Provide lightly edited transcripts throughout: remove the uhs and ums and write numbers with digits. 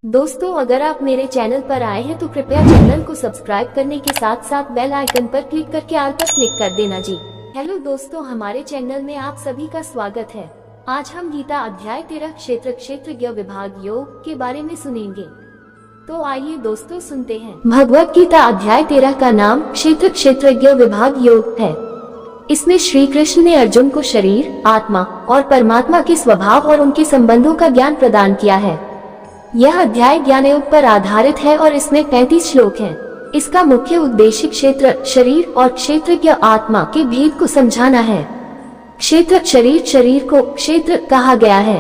दोस्तों, अगर आप मेरे चैनल पर आए हैं तो कृपया चैनल को सब्सक्राइब करने के साथ साथ बेल आइकन पर क्लिक करके ऑल पर क्लिक कर देना जी। हेलो दोस्तों, हमारे चैनल में आप सभी का स्वागत है। आज हम गीता अध्याय 13 क्षेत्रज्ञ विभाग योग के बारे में सुनेंगे। तो आइए दोस्तों सुनते हैं। भगवत गीता अध्याय 13 का नाम क्षेत्रज्ञ विभाग योग है। इसमें श्री कृष्ण ने अर्जुन को शरीर, आत्मा और परमात्मा के स्वभाव और उनके संबंधों का ज्ञान प्रदान किया है। यह अध्याय ज्ञान योग पर आधारित है और इसमें 35 श्लोक हैं। इसका मुख्य उद्देश्य क्षेत्र, शरीर और क्षेत्रज्ञ आत्मा के भेद को समझाना है। क्षेत्र शरीर को क्षेत्र कहा गया है।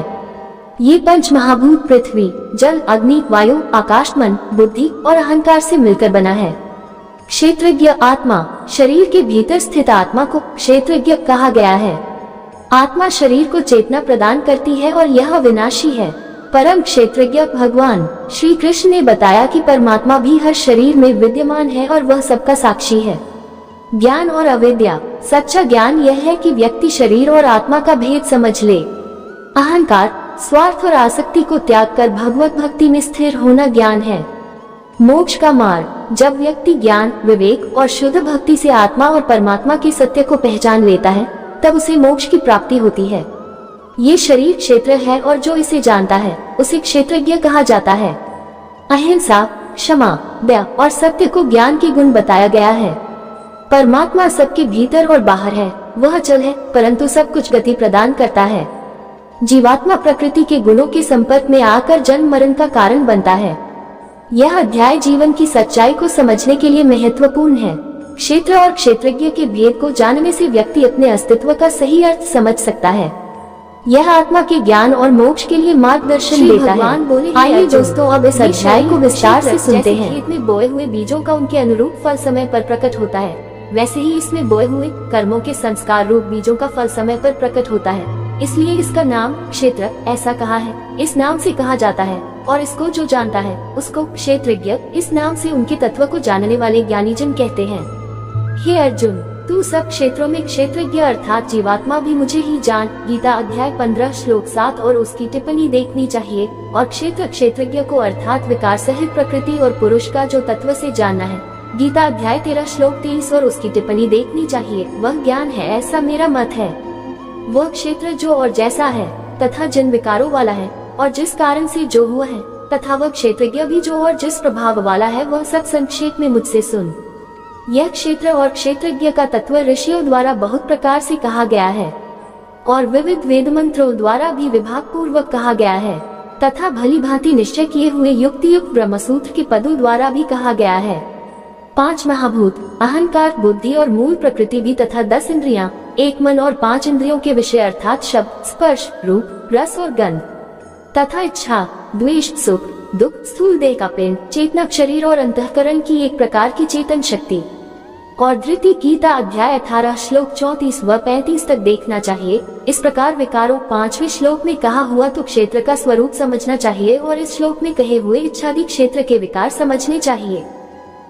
ये पंच महाभूत पृथ्वी, जल, अग्नि, वायु, आकाश, मन, बुद्धि और अहंकार से मिलकर बना है। क्षेत्रज्ञ आत्मा शरीर के भीतर स्थित आत्मा को क्षेत्रज्ञ कहा गया है। आत्मा शरीर को चेतना प्रदान करती है और यह विनाशी है। परम क्षेत्रज्ञ भगवान श्री कृष्ण ने बताया कि परमात्मा भी हर शरीर में विद्यमान है और वह सबका साक्षी है। ज्ञान और अविद्या। सच्चा ज्ञान यह है कि व्यक्ति शरीर और आत्मा का भेद समझ ले। अहंकार, स्वार्थ और आसक्ति को त्याग कर भगवत भक्ति में स्थिर होना ज्ञान है। मोक्ष का मार्ग। जब व्यक्ति ज्ञान, विवेक और शुद्ध भक्ति से आत्मा और परमात्मा के सत्य को पहचान लेता है, तब उसे मोक्ष की प्राप्ति होती है। ये शरीर क्षेत्र है और जो इसे जानता है उसे क्षेत्रज्ञ कहा जाता है। अहिंसा, क्षमा, दया और सत्य को ज्ञान के गुण बताया गया है। परमात्मा सबके भीतर और बाहर है। वह जल है परंतु सब कुछ गति प्रदान करता है। जीवात्मा प्रकृति के गुणों के संपर्क में आकर जन्म मरण का कारण बनता है। यह अध्याय जीवन की सच्चाई को समझने के लिए महत्वपूर्ण है। क्षेत्र और क्षेत्रज्ञ के भेद को जानने से व्यक्ति अपने अस्तित्व का सही अर्थ समझ सकता है। यह आत्मा के ज्ञान और मोक्ष के लिए मार्गदर्शन देता है। आइए दोस्तों, अब इस अध्याय को विस्तार से सुनते हैं। खेत में बोए हुए बीजों का उनके अनुरूप फल समय पर प्रकट होता है, वैसे ही इसमें बोए हुए कर्मों के संस्कार रूप बीजों का फल समय पर प्रकट होता है। इसलिए इसका नाम क्षेत्र ऐसा कहा है। इस नाम से कहा जाता है और इसको जो जानता है उसको क्षेत्रज्ञ, इस नाम से उनके तत्व को जानने वाले ज्ञानीजन कहते हैं। हे अर्जुन, तू सब क्षेत्रों में क्षेत्रज्ञ अर्थात जीवात्मा भी मुझे ही जान। गीता अध्याय 15 श्लोक 7 और उसकी टिप्पणी देखनी चाहिए। और क्षेत्रज्ञ को अर्थात विकार सहित प्रकृति और पुरुष का जो तत्व से जानना है। गीता अध्याय 13 श्लोक 30 और उसकी टिप्पणी देखनी चाहिए। वह ज्ञान है, ऐसा मेरा मत है। वह क्षेत्र जो और जैसा है तथा जिन विकारों वाला है और जिस कारण से जो हुआ है, तथा वह क्षेत्रज्ञ भी जो और जिस प्रभाव वाला है, वह सब संक्षेप में मुझसे सुन। यह क्षेत्र और क्षेत्रज्ञ का तत्व ऋषियों द्वारा बहुत प्रकार से कहा गया है और विविध वेद मंत्रों द्वारा भी विभाग पूर्वक कहा गया है, तथा भली भांति निश्चय किए हुए युक्ति युक्त ब्रह्मसूत्र के पदों द्वारा भी कहा गया है। 5 महाभूत, अहंकार, बुद्धि और मूल प्रकृति भी, तथा 10 इंद्रियां, 1 मन और 5 इंद्रियों के विषय अर्थात शब्द, स्पर्श, रूप, रस और गंध, तथा इच्छा, द्वेष, सुख, दुख, स्थूल देह का पिंड, चेतनक शरीर और अंतःकरण की एक प्रकार की चेतन शक्ति। और धृति गीता अध्याय 18 श्लोक 34 व 35 तक देखना चाहिए। इस प्रकार विकारों 5वें श्लोक में कहा हुआ तो क्षेत्र का स्वरूप समझना चाहिए और इस श्लोक में कहे हुए इच्छादि क्षेत्र के विकार समझने चाहिए।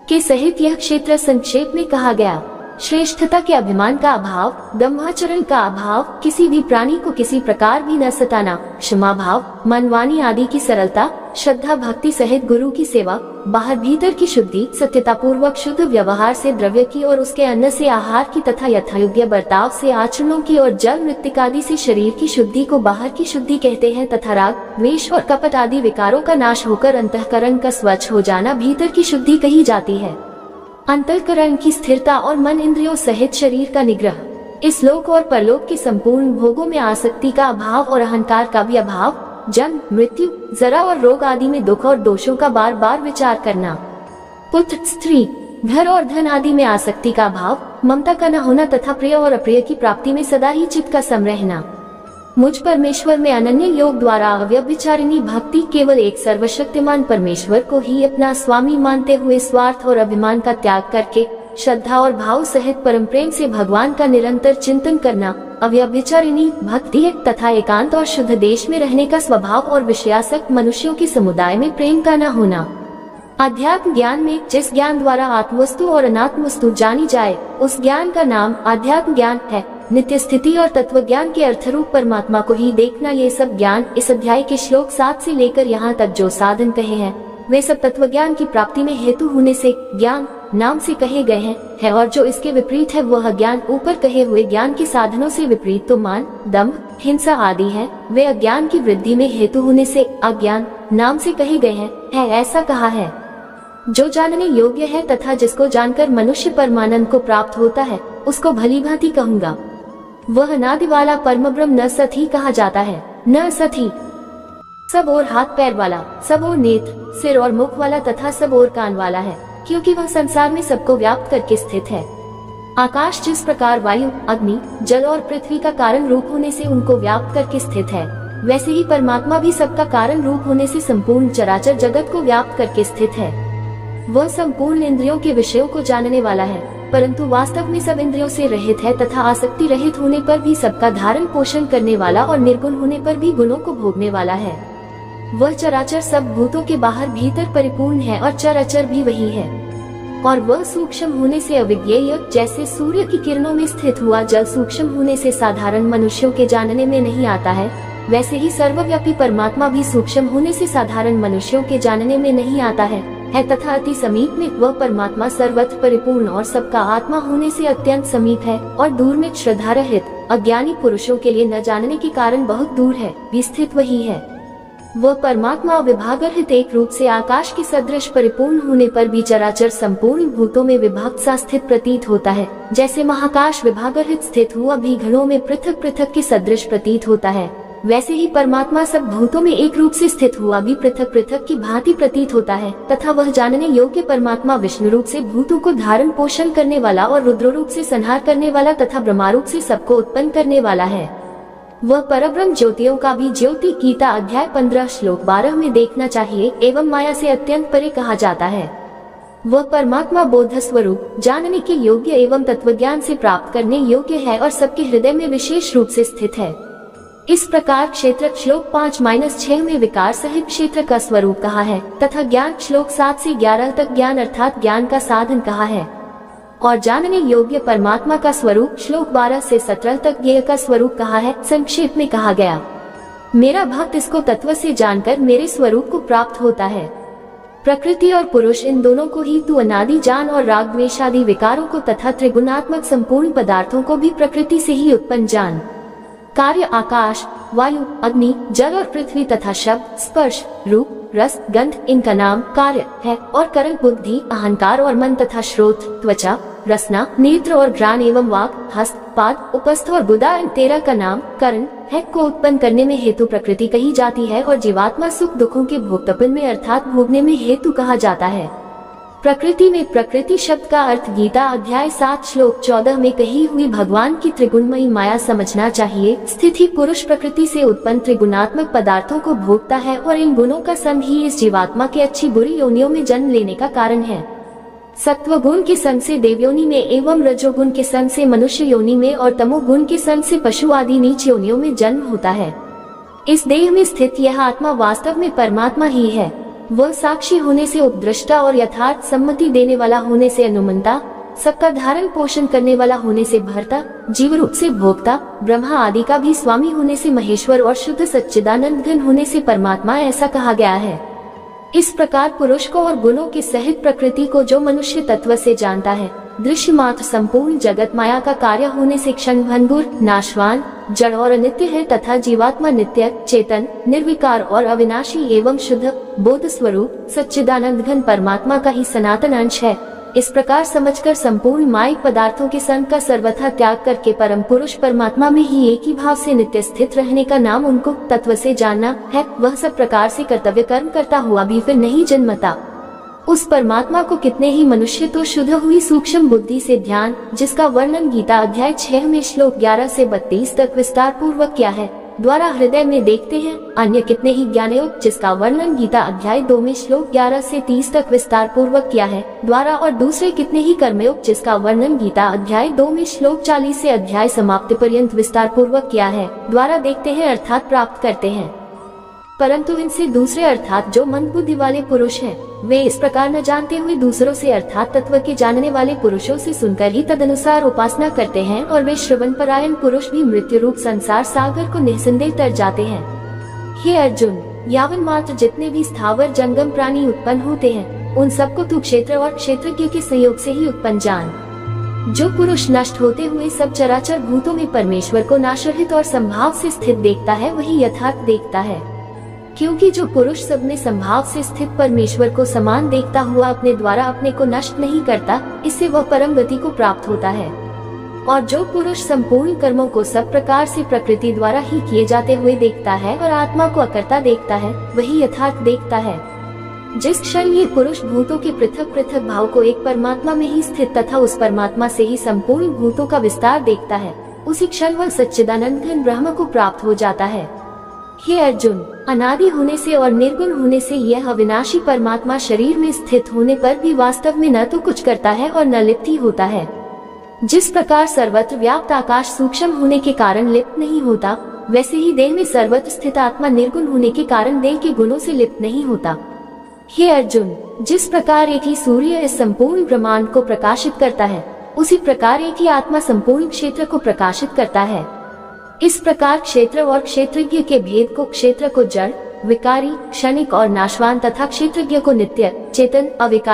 के सहित यह क्षेत्र संक्षेप में कहा गया। श्रेष्ठता के अभिमान का अभाव, दम्भाचरण का अभाव, किसी भी प्राणी को किसी प्रकार भी न सताना, क्षमा भाव, मनवानी आदि की सरलता, श्रद्धा भक्ति सहित गुरु की सेवा, बाहर भीतर की शुद्धि, सत्यता पूर्वक शुद्ध व्यवहार से द्रव्य की और उसके अन्न से आहार की, तथा यथायोग्य बर्ताव से आचरणों की और जल मृत्तिकादि से शरीर की शुद्धि को बाहर की शुद्धि कहते हैं, तथा राग, द्वेष और कपट आदि विकारों का नाश होकर अंतःकरण का स्वच्छ हो जाना भीतर की शुद्धि कही जाती है। अंतःकरण की स्थिरता और मन इंद्रियों सहित शरीर का निग्रह। इस लोक और परलोक के संपूर्ण भोगों में आसक्ति का अभाव और अहंकार का भी अभाव, जन्म, मृत्यु, जरा और रोग आदि में दुख और दोषों का बार बार विचार करना, पुत्र, स्त्री, घर और धन आदि में आसक्ति का अभाव, ममता का न होना, तथा प्रिय और अप्रिय की प्राप्ति में सदा ही चित्त का सम रहना। मुझ परमेश्वर में अनन्य योग द्वारा अव्यभिचारिणी भक्ति, केवल एक सर्वशक्तिमान परमेश्वर को ही अपना स्वामी मानते हुए स्वार्थ और अभिमान का त्याग करके श्रद्धा और भाव सहित परम प्रेम से भगवान का निरंतर चिंतन करना अव्यभिचारिणी भक्ति है, तथा एकांत और शुद्ध देश में रहने का स्वभाव और विषयासक्त मनुष्यों के समुदाय में प्रेम का न होना। अध्यात्म ज्ञान में जिस ज्ञान द्वारा आत्मवस्तु और अनात्म वस्तु जानी जाए, उस ज्ञान का नाम अध्यात्म ज्ञान है। नित्य स्थिति और तत्व ज्ञान के अर्थरूप परमात्मा को ही देखना, ये सब ज्ञान इस अध्याय के श्लोक 7 से लेकर यहाँ तक जो साधन कहे हैं वे सब तत्व ज्ञान की प्राप्ति में हेतु होने से ज्ञान नाम से कहे गए हैं और जो इसके विपरीत है वह ज्ञान ऊपर कहे हुए ज्ञान के साधनों से विपरीत तो मान, दम्भ, हिंसा आदि हैं, वे अज्ञान की वृद्धि में हेतु होने से अज्ञान नाम से कहे गए हैं। ऐसा कहा है। जो जानने योग्य है तथा जिसको जानकर मनुष्य परमानंद को प्राप्त होता है उसको भली भांति कहूँगा। वह अनादि वाला परम ब्रह्म न सत ही कहा जाता है। न सत ही सब और हाथ पैर वाला, सब और नेत्र, सिर और मुख वाला तथा सब और कान वाला है, क्योंकि वह संसार में सबको व्याप्त करके स्थित है। आकाश जिस प्रकार वायु, अग्नि, जल और पृथ्वी का कारण रूप होने से उनको व्याप्त करके स्थित है, वैसे ही परमात्मा भी सबका कारण रूप होने से संपूर्ण चराचर जगत को व्याप्त करके स्थित है। वह संपूर्ण इंद्रियों के विषयों को जानने वाला है, परंतु वास्तव में सब इंद्रियों से रहित है तथा आसक्ति रहित होने पर भी सबका धारण पोषण करने वाला और निर्गुण होने पर भी गुणों को भोगने वाला है। वह चराचर सब भूतों के बाहर भीतर परिपूर्ण है और चराचर भी वही है। और वह सूक्ष्म होने से अविज्ञेय, जैसे सूर्य की किरणों में स्थित हुआ जल सूक्ष्म होने से साधारण मनुष्यों के जानने में नहीं आता है, वैसे ही सर्वव्यापी परमात्मा भी सूक्ष्म होने से साधारण मनुष्यों के जानने में नहीं आता है तथा अति समीप में वह परमात्मा सर्वत्र परिपूर्ण और सबका आत्मा होने से अत्यंत समीप है और दूर में श्रद्धा रहित अज्ञानी पुरुषों के लिए न जानने के कारण बहुत दूर है, भी स्थित वही है। वह परमात्मा विभागरहित एक रूप से आकाश के सदृश परिपूर्ण होने पर भी चराचर संपूर्ण भूतों में विभक्त सा स्थित प्रतीत होता है। जैसे महाकाश विभागरहित स्थित हुआ भी घड़ों में पृथक पृथक के सदृश प्रतीत होता है, वैसे ही परमात्मा सब भूतों में एक रूप से स्थित हुआ भी पृथक पृथक की भांति प्रतीत होता है तथा वह जानने योग्य परमात्मा विष्णु रूप से भूतों को धारण पोषण करने वाला और रुद्र रूप से संहार करने वाला तथा ब्रह्मा रूप से सबको उत्पन्न करने वाला है। वह परब्रह्म ज्योतियों का भी ज्योति गीता अध्याय 15 श्लोक 12 में देखना चाहिए एवं माया से अत्यंत परे कहा जाता है। वह परमात्मा बोध स्वरूप जानने के योग्य एवं तत्वज्ञान से प्राप्त करने योग्य है और सबके हृदय में विशेष रूप से स्थित है। इस प्रकार क्षेत्र श्लोक 5-6 में विकार सहित क्षेत्र का स्वरूप कहा है तथा ज्ञान श्लोक 7 से 11 तक ज्ञान अर्थात ज्ञान का साधन कहा है और जानने योग्य परमात्मा का स्वरूप श्लोक 12 से 17 तक ज्ञेय का स्वरूप कहा है। संक्षेप में कहा गया, मेरा भक्त इसको तत्व से जानकर मेरे स्वरूप को प्राप्त होता है। प्रकृति और पुरुष इन दोनों को ही तू अनादि जान और राग द्वेष आदि विकारों को तथा त्रिगुणात्मक संपूर्ण पदार्थों को भी प्रकृति से ही उत्पन्न जान। कार्य आकाश, वायु, अग्नि, जल और पृथ्वी तथा शब्द, स्पर्श, रूप, रस, गंध इनका नाम कार्य है और करण बुद्धि, अहंकार और मन तथा श्रोत, त्वचा, रसना, नेत्र और घ्राण एवं वाक, हस्त, पाद, उपस्थ और गुदा इन 13 का नाम करण है को उत्पन्न करने में हेतु प्रकृति कही जाती है और जीवात्मा सुख दुखों के भोक्तापन में अर्थात भोगने में हेतु कहा जाता है। प्रकृति में प्रकृति शब्द का अर्थ गीता अध्याय 7 श्लोक 14 में कही हुई भगवान की त्रिगुणमयी माया समझना चाहिए। स्थिति पुरुष प्रकृति से उत्पन्न त्रिगुणात्मक पदार्थों को भोगता है और इन गुणों का संग ही इस जीवात्मा के अच्छी बुरी योनियों में जन्म लेने का कारण है। सत्व गुण के संग से देवयोनि में एवं रजोगुण के संग से मनुष्य योनि में और तमोगुण के संग से पशु आदि नीच योनियों में जन्म होता है। इस देह में स्थित यह आत्मा वास्तव में परमात्मा ही है। वह साक्षी होने से उपद्रष्टा और यथार्थ सम्मति देने वाला होने से अनुमंता, सबका धारण पोषण करने वाला होने से भर्ता, जीव रूप से भोक्ता, ब्रह्मा आदि का भी स्वामी होने से महेश्वर और शुद्ध सच्चिदानंद घन होने से परमात्मा ऐसा कहा गया है। इस प्रकार पुरुष को और गुणों के सहित प्रकृति को जो मनुष्य तत्व से जानता है, दृश्य मात्र संपूर्ण जगत माया का कार्य होने से क्षण भंगुर, नाशवान, जड़ और अनित्य है तथा जीवात्मा नित्य, चेतन, निर्विकार और अविनाशी एवं शुद्ध बोध स्वरूप सच्चिदानंद घन परमात्मा का ही सनातन अंश है। इस प्रकार समझकर संपूर्ण मायिक पदार्थों के संग का सर्वथा त्याग करके परम पुरुष परमात्मा में ही एक ही भाव से नित्य स्थित रहने का नाम उनको तत्व से जानना है। वह सब प्रकार से कर्तव्य कर्म करता हुआ भी फिर नहीं जन्मता। उस परमात्मा को कितने ही मनुष्य तो शुद्ध हुई सूक्ष्म बुद्धि से ध्यान, जिसका वर्णन गीता अध्याय 6 में श्लोक 11 से 32 तक विस्तार पूर्वक किया है, द्वारा हृदय में देखते हैं। अन्य कितने ही ज्ञानयोग, जिसका वर्णन गीता अध्याय 2 में श्लोक 11 से 30 तक विस्तार पूर्वक किया है, द्वारा और दूसरे कितने ही कर्मयोग, जिसका वर्णन गीता अध्याय 2 में श्लोक 40 से अध्याय समाप्ति पर्यंत विस्तार पूर्वक किया है, द्वारा देखते हैं अर्थात प्राप्त करते हैं। परंतु इनसे दूसरे अर्थात जो मंदबुद्धि वाले पुरुष हैं, वे इस प्रकार न जानते हुए दूसरों से अर्थात तत्व के जानने वाले पुरुषों से सुनकर ही तदनुसार उपासना करते हैं, और वे श्रवण परायण पुरुष भी मृत्यु रूप संसार सागर को निःसंदेह तर जाते हैं। हे अर्जुन, यावन मात्र जितने भी स्थावर जंगम प्राणी उत्पन्न होते हैं, उन सबको तू क्षेत्र और क्षेत्रज्ञ के संयोग से ही उत्पन्न जान। जो पुरुष नष्ट होते हुए सब चराचर भूतों में परमेश्वर को नाशरहित और संभाव से स्थित देखता है, वही यथार्थ देखता है। क्योंकि जो पुरुष सब में संभाव से स्थित परमेश्वर को समान देखता हुआ अपने द्वारा अपने को नष्ट नहीं करता, इससे वह परम गति को प्राप्त होता है। और जो पुरुष संपूर्ण कर्मों को सब प्रकार से प्रकृति द्वारा ही किए जाते हुए देखता है और आत्मा को अकर्ता देखता है, वही यथार्थ देखता है। जिस क्षण ये पुरुष भूतों के पृथक पृथक भाव को एक परमात्मा में ही स्थित तथा उस परमात्मा से ही संपूर्ण भूतों का विस्तार देखता है, उसी क्षण वह सच्चिदानंद घन ब्रह्म को प्राप्त हो जाता है। हे अर्जुन, अनादि होने से और निर्गुण होने से यह अविनाशी परमात्मा शरीर में स्थित होने पर भी वास्तव में न तो कुछ करता है और न लिप्त ही होता है। जिस प्रकार सर्वत्र व्याप्त आकाश सूक्ष्म होने के कारण लिप्त नहीं होता, वैसे ही देह में सर्वत्र स्थित आत्मा निर्गुण होने के कारण देह के गुणों से लिप्त नहीं होता। हे अर्जुन, जिस प्रकार एक ही सूर्य इस संपूर्ण ब्रह्मांड को प्रकाशित करता है, उसी प्रकार एक ही आत्मा संपूर्ण क्षेत्र को प्रकाशित करता है। इस प्रकार क्षेत्र और क्षेत्रज्ञ के भेद को, क्षेत्र को जड़, विकारी, क्षणिक और नाशवान तथा क्षेत्रज्ञ को नित्य, चेतन, अविकारी